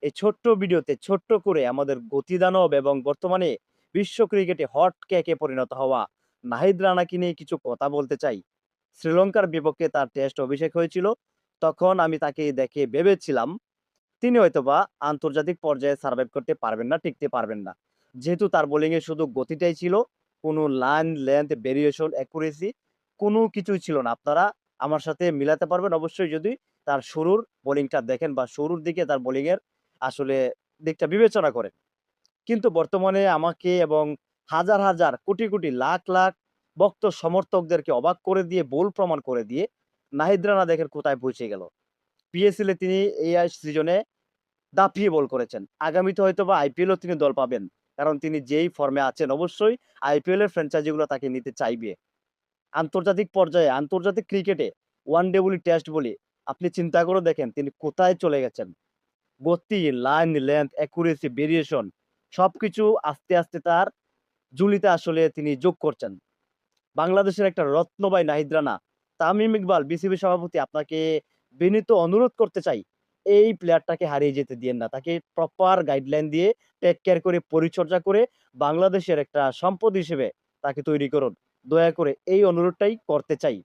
এই ছোট্ট ভিডিওতে ছোট্ট করে আমাদের গতিদানব এবং বর্তমানে বিশ্ব ক্রিকেটে হট কেকে পরিণত হওয়া নাহিদ রানাকে নিয়ে কিছু কথা বলতে চাই। শ্রীলঙ্কার বিপক্ষে তার টেস্ট অভিষেক হয়েছিল। তখন আমি তাকে দেখে ভেবেছিলাম তিনি হয়তোবা আন্তর্জাতিক পর্যায়ে সার্ভাইভ করতে পারবেন না, টিকতে পারবেন না। যেহেতু তার বোলিং এ শুধু গতিটাই ছিল, কোনো লাইন, লেন্থ, ভেরিয়েশন, অ্যাকুরেসি কোনো কিছুই ছিল না। আপনারা আমার সাথে মিলাতে পারবেন অবশ্যই যদি তার শুরুর বোলিংটা দেখেন বা শুরুর দিকে তার বোলিং এর আসলে দিকটা বিবেচনা করেন। কিন্তু বর্তমানে আমাকে এবং হাজার, হাজার, কোটি, কোটি, লাখ, লাখ ভক্ত সমর্থকদেরকে অবাক করে দিয়ে, ভুল প্রমাণ করে দিয়ে নাহিদ রানা দেখেন কোথায় পৌঁছে গেল। পিএসএল এ তিনি এই সিজনে দাপিয়ে বল করেছেন। আগামীতে হয়তোবা আইপিএলেও তিনি দল পাবেন। কারণ তিনি যেই ফর্মে আছেন অবশ্যই আইপিএল এর ফ্র্যাঞ্চাইজি গুলো তাকে নিতে চাইবে। আন্তর্জাতিক পর্যায়ে, আন্তর্জাতিক ক্রিকেটে ওয়ান ডে বলি, টেস্ট বলি, আপনি চিন্তা করে দেখেন তিনি কোথায় চলে গেছেন। গতি, লাইন, লেংথ, অ্যাকুরেসি, ভেরিয়েশন সবকিছু আস্তে, আস্তে তার ঝুলিতে আসলে তিনি যোগ করছেন। বাংলাদেশের একটা রত্ন ভাই নাহিদ রানা। তামিম ইকবাল বিসিবি সভাপতি আপনাকে বিনীত অনুরোধ করতে চাই, এই প্লেয়ারটাকে হারিয়ে যেতে দিয়েন না। তাকে প্রপার গাইডলাইন দিয়ে টেক কেয়ার করে পরিচর্যা করে বাংলাদেশের একটা সম্পদ হিসেবে তাকে তৈরি করুন। দয়া করে এই অনুরোধটাই করতে চাই।